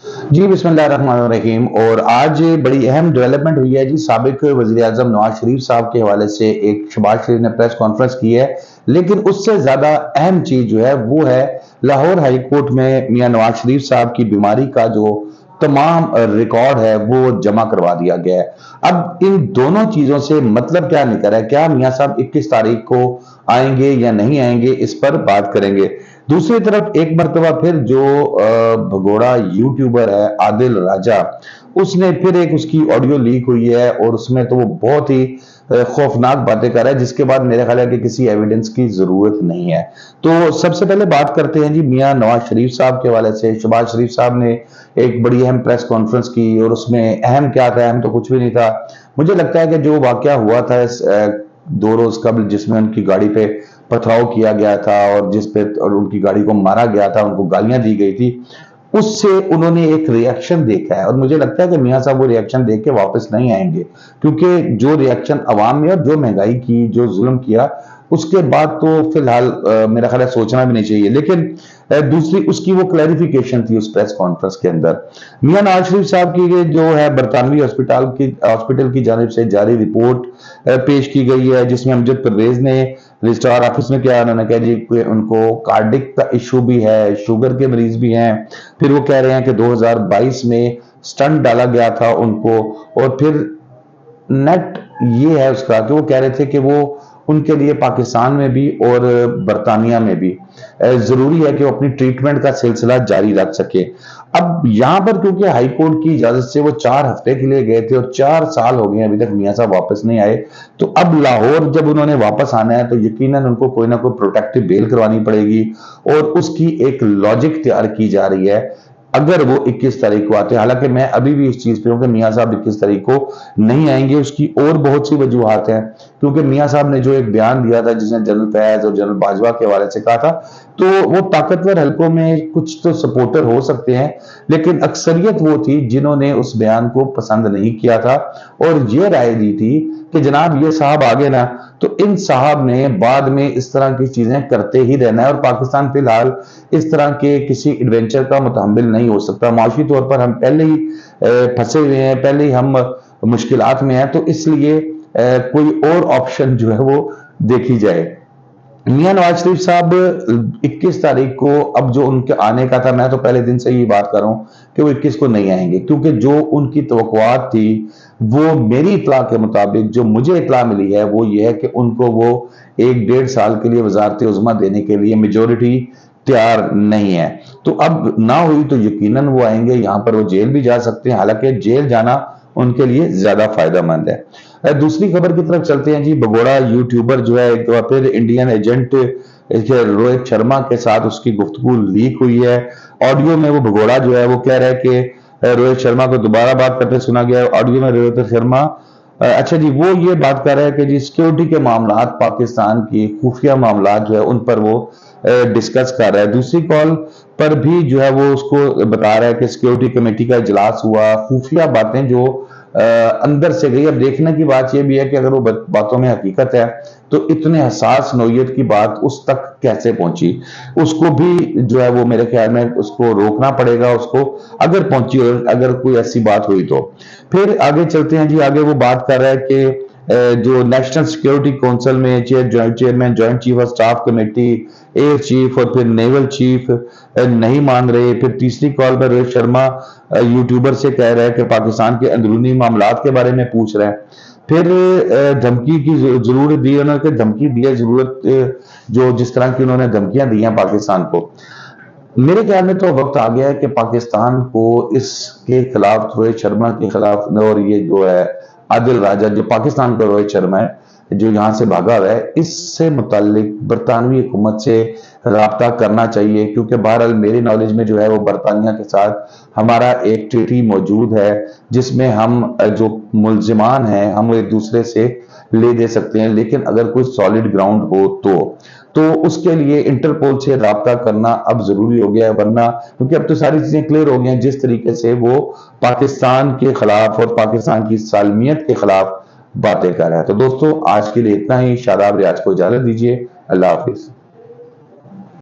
जी बिस्मिल्लाहिर्रहमानिर्रहीम। और आज बड़ी अहम डेवलपमेंट हुई है जी। साबिक वज़ीर आज़म नवाज शरीफ साहब के हवाले से एक शहबाज शरीफ ने प्रेस कॉन्फ्रेंस की है, लेकिन उससे ज्यादा अहम चीज जो है वो है लाहौर हाई कोर्ट में मियां नवाज शरीफ साहब की बीमारी का जो तमाम रिकॉर्ड है वो जमा करवा दिया गया है। अब इन दोनों चीजों से मतलब क्या निकल रहा है, क्या मियां साहब 21 तारीख को आएंगे या नहीं आएंगे, इस पर बात करेंगे। दूसरी तरफ एक मरतबा फिर जो भगोड़ा यूट्यूबर है आदिल राजा, उसने फिर एक उसकी ऑडियो लीक हुई है और उसमें तो वो बहुत ही खौफनाक बातें कर रहा है, जिसके बाद मेरे ख्याल है कि किसी एविडेंस की जरूरत नहीं है। तो सबसे पहले बात करते हैं जी मियां नवाज शरीफ साहब के हवाले से। शहबाज शरीफ साहब ने एक बड़ी अहम प्रेस कॉन्फ्रेंस की और उसमें अहम क्या था, अहम तो कुछ भी नहीं था। मुझे लगता है कि जो वाकया हुआ था 2 रोज कबल, जिसमें उनकी गाड़ी पे पथराव किया गया था और जिस पे और उनकी गाड़ी को मारा गया था, उनको गालियां दी गई थी, उससे उन्होंने एक रिएक्शन देखा है और मुझे लगता है कि मियां साहब वो रिएक्शन देख के वापस नहीं आएंगे, क्योंकि जो रिएक्शन अवाम में और जो महंगाई की जो जुल्म किया उसके बाद तो फिलहाल मेरा ख्याल है सोचना भी नहीं चाहिए। लेकिन दूसरी उसकी वो क्लैरिफिकेशन थी उस प्रेस कॉन्फ्रेंस के अंदर। मियां नवाज शरीफ साहब की जो है बरतानवी हॉस्पिटल की जानिब से जारी रिपोर्ट पेश की गई है, जिसमें अमजद परवेज ने रजिस्ट्रार ऑफिस में किया। उन्होंने कहा जी उनको कार्डिक का इशू भी है, शुगर के मरीज भी हैं। फिर वो कह रहे हैं कि 2022 में स्टंट डाला गया था उनको। और फिर नेट ये है उसका कि वो कह रहे थे कि वो उनके लिए पाकिस्तान में भी और बरतानिया में भी जरूरी है कि वो अपनी ट्रीटमेंट का सिलसिला जारी रख सके। अब यहां पर क्योंकि हाई कोर्ट की इजाजत से वो 4 हफ्ते के लिए गए थे और 4 साल हो गए अभी तक मियां साहब वापस नहीं आए, तो अब लाहौर जब उन्होंने वापस आना है तो यकीनन उनको कोई ना कोई प्रोटेक्टिव बेल करवानी पड़ेगी और उसकी एक लॉजिक तैयार की जा रही है अगर वो 21 तारीख को आते हैं। हालांकि मैं अभी भी इस चीज पे हूं कि मियां साहब 21 तारीख को नहीं आएंगे। उसकी और बहुत सी वजूहत हैं, क्योंकि मियां साहब ने जो एक बयान दिया था जिसने जनरल फैज और जनरल बाजवा के हवाले से कहा था, तो वो ताकतवर हलकों में कुछ तो सपोर्टर हो सकते हैं, लेकिन अक्सरियत वो थी जिन्होंने उस बयान को पसंद नहीं किया था और ये राय दी थी कि जनाब ये साहब आगे ना तो इन साहब ने बाद में इस तरह की चीजें करते ही रहना है और पाकिस्तान फिलहाल इस तरह के किसी एडवेंचर का मुतहम्मिल नहीं हो सकता। माशी तौर पर हम पहले ही फंसे हुए हैं, पहले ही हम मुश्किलात में हैं, तो इसलिए कोई और ऑप्शन जो है वो देखी जाए। मियां नवाज शरीफ साहब 21 तारीख को, अब जो उनके आने का था, मैं तो पहले दिन से ही बात कर रहा हूं कि वो 21 को नहीं आएंगे, क्योंकि जो उनकी तवक्कुआत थी वो मेरी इतला के मुताबिक जो मुझे इतला मिली है वो ये है कि उनको वो 1-1.5 साल के लिए वजारत उज़्मा देने के लिए मेजोरिटी तैयार नहीं है। तो अब ना हुई तो यकीनन वो आएंगे, यहां पर वो जेल भी जा सकते हैं, हालांकि जेल जाना उनके लिए ज्यादा फायदेमंद है। दूसरी खबर की तरफ चलते हैं जी। भगोड़ा यूट्यूबर जो है एक बार फिर इंडियन एजेंट रोहित शर्मा के साथ उसकी गुफ्तगू लीक हुई है। ऑडियो में वो भगोड़ा जो है वो कह रहा है कि रोहित शर्मा को दोबारा बात करते सुना गया है। ऑडियो में रोहित शर्मा अच्छा जी वो ये बात कर रहा है कि जी सिक्योरिटी के मामला, पाकिस्तान की खुफिया मामला जो है उन पर वो डिस्कस कर रहा है। दूसरी कॉल पर भी जो है वो उसको बता रहा है कि सिक्योरिटी कमेटी का इजलास हुआ, खुफिया बातें जो अंदर से गई। अब देखने की बात यह भी है कि अगर वो बातों में हकीकत है तो इतने हसास नौयत की बात उस तक कैसे पहुंची, उसको भी जो है वो मेरे ख्याल में उसको रोकना पड़ेगा उसको, अगर पहुंची और अगर कोई ऐसी बात हुई तो। फिर आगे चलते हैं जी। आगे वो बात कर रहा है कि जो नेशनल सिक्योरिटी काउंसिल में chairman, joint chief of staff committee, air chief और फिर नेवल चीफ नहीं मान रहे। फिर तीसरी कॉल पर रोहित शर्मा यूट्यूबर से कह रहा है कि पाकिस्तान के अंदरूनी मामलात के बारे में पूछ रहे हैं। फिर धमकी की जरूरत दी उन्होंने, धमकी दी है जरूरत जो जिस तरह की उन्होंने धमकियां दी हैं पाकिस्तान को। मेरे ख्याल में तो वक्त आ गया है कि पाकिस्तान को इसके खिलाफ, रोहित शर्मा के खिलाफ, और ये जो है आदिल राजा जो पाकिस्तान का रोहित शर्मा है जो यहाँ से भागा हुआ है, इससे मुतालिक बरतानवी हुकूमत से राब्ता करना चाहिए, क्योंकि बहरहाल मेरी नॉलेज में जो है वो बरतानिया के साथ हमारा एक ट्रीटी मौजूद है जिसमें हम जो मुलजिमान हैं हम एक दूसरे से ले दे सकते हैं, लेकिन अगर कोई सॉलिड ग्राउंड हो तो उसके लिए इंटरपोल से राब्ता करना अब जरूरी हो गया है। वरना क्योंकि अब तो सारी चीजें क्लियर हो गई हैं जिस तरीके से वो पाकिस्तान के खिलाफ और पाकिस्तान की सालमियत के खिलाफ बातें कर रहा है। तो दोस्तों आज के लिए इतना ही। शादाब रियाज को इजाजत दीजिए। अल्लाह हाफिज।